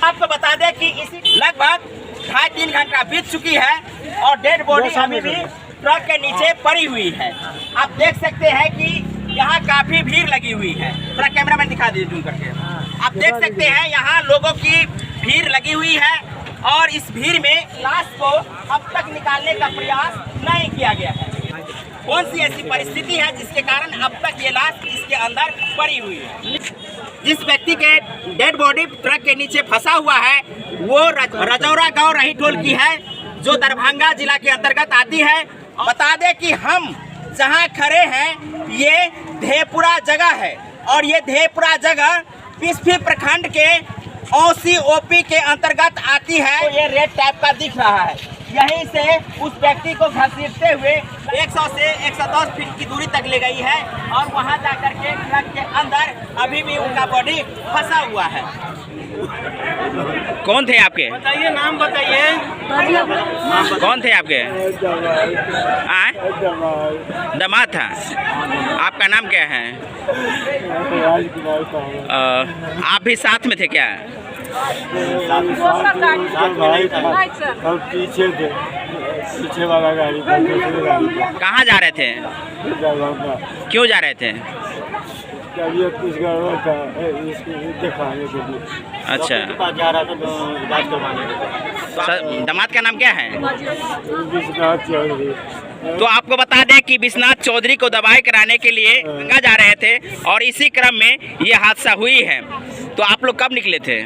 आपको बता दें कि इसी लगभग 2.5-3 घंटा बीत चुकी है और डेड बॉडी अभी भी ट्रक के नीचे पड़ी हुई है। आप देख सकते हैं कि यहाँ काफी भीड़ लगी हुई है। थोड़ा कैमरामैन दिखा दीजिए जूम करके। आप देख सकते हैं यहाँ लोगों की भीड़ लगी हुई है और इस भीड़ में लाश को अब तक निकालने का प्रयास नहीं किया गया है। कौन सी ऐसी परिस्थिति है जिसके कारण अब तक ये लाश इसके अंदर पड़ी हुई है? जिस व्यक्ति के डेड बॉडी ट्रक के नीचे फंसा हुआ है वो रजौरा गांव रही टोल की है, जो दरभंगा जिला के अंतर्गत आती है। बता दें कि हम जहां खड़े हैं ये धेपुरा जगह है और ये धेपुरा जगह पिस्फी प्रखंड के औसी ओपी के अंतर्गत आती है। तो ये रेड टाइप का दिख रहा है, यहीं से उस व्यक्ति को घसीटते हुए 100 से 110 फीट की दूरी तक ले गई है और वहां जाकर के ट्रक के अंदर अभी भी उनका बॉडी फंसा हुआ है। कौन थे आपके? बताइए, नाम बताइए। कौन थे आपके? दामाद था। आपका नाम क्या है? आप भी साथ में थे क्या? पीछे थे, पीछे वाला गाड़ी। कहाँ जा रहे थे? क्यों जा रहे थे? कुछ गड़बड़ था, इसको दिखाने के लिए। अच्छा, जा रहा था इलाज करवाने के लिए। दामाद का नाम क्या है? विश्वनाथ चौधरी। तो आपको बता दें कि विश्वनाथ चौधरी को दवाई कराने के लिए गंगा जा रहे थे और इसी क्रम में ये हादसा हुई है। तो आप लोग कब निकले थे?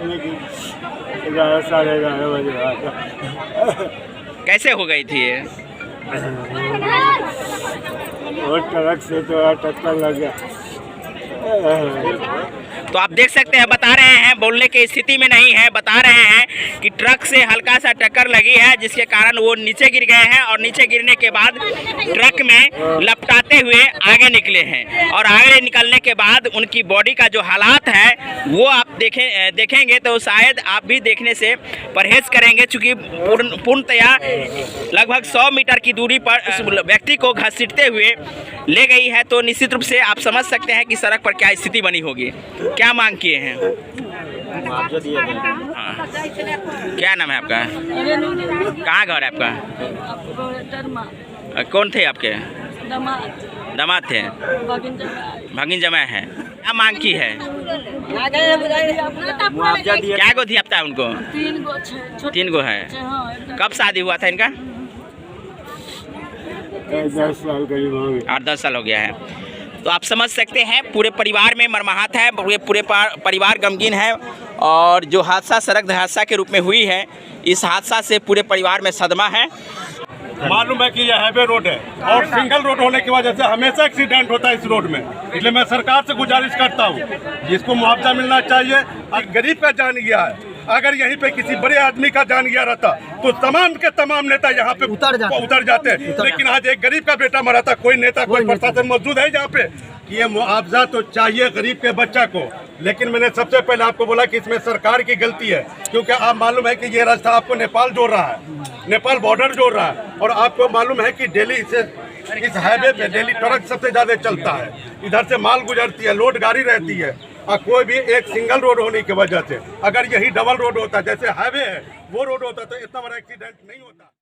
लेकिन 11-11:30 बजे। कैसे हो गई थी ये? और ट्रक से तो टक्कर लग गया। तो आप देख सकते हैं, बता रहे हैं, बोलने की स्थिति में नहीं है, बता रहे हैं कि ट्रक से हल्का सा टक्कर लगी है जिसके कारण वो नीचे गिर गए हैं और नीचे गिरने के बाद ट्रक में लपटाते हुए आगे निकले हैं और आगे निकलने के बाद उनकी बॉडी का जो हालात है वो आप देखेंगे तो शायद आप भी देखने से परहेज करेंगे, चूँकि पूर्णतया लगभग 100 मीटर की दूरी पर उस व्यक्ति को घसीटते हुए ले गई है। तो निश्चित रूप से आप समझ सकते हैं कि सड़क पर क्या स्थिति बनी होगी। क्या मांग किए हैं? हाँ। क्या नाम है आपका? कहाँ घर है आपका? कौन थे आपके? दामाद थे। भगिन जमाए हैं। क्या मांग की है? क्या गो धियापुता है उनको? 3 गो है। कब शादी हुआ था इनका? 10 साल करीब हो गए। 8-10 साल हो गया है। तो आप समझ सकते हैं पूरे परिवार में मर्माहत है, पूरे परिवार गमगीन है और जो हादसा सड़क हादसा के रूप में हुई है, इस हादसा से पूरे परिवार में सदमा है। मालूम है कि यह हाईवे रोड है और सिंगल रोड होने की वजह से हमेशा एक्सीडेंट होता है इस रोड में। इसलिए मैं सरकार से गुजारिश करता हूँ, जिसको मुआवजा मिलना चाहिए। और गरीब का जान गया है, अगर यहीं पे किसी बड़े आदमी का जान गया रहता तो तमाम के तमाम नेता यहाँ पे उतर जाते। लेकिन आज एक गरीब का बेटा मरा था, कोई नेता कोई प्रशासन मौजूद है यहाँ पे कि ये मुआवजा तो चाहिए गरीब के बच्चा को। लेकिन मैंने सबसे पहले आपको बोला कि इसमें सरकार की गलती है, क्योंकि आप मालूम है कि ये रास्ता आपको नेपाल जोड़ रहा है, नेपाल बॉर्डर जोड़ रहा है और आपको मालूम है कि दिल्ली से इस हाईवे पे डेली ट्रक सबसे ज्यादा चलता है। इधर से माल गुजरती है, लोड गाड़ी रहती है और कोई भी एक सिंगल रोड होने की वजह से, अगर यही डबल रोड होता जैसे हाईवे है वो रोड होता तो इतना बड़ा एक्सीडेंट नहीं होता।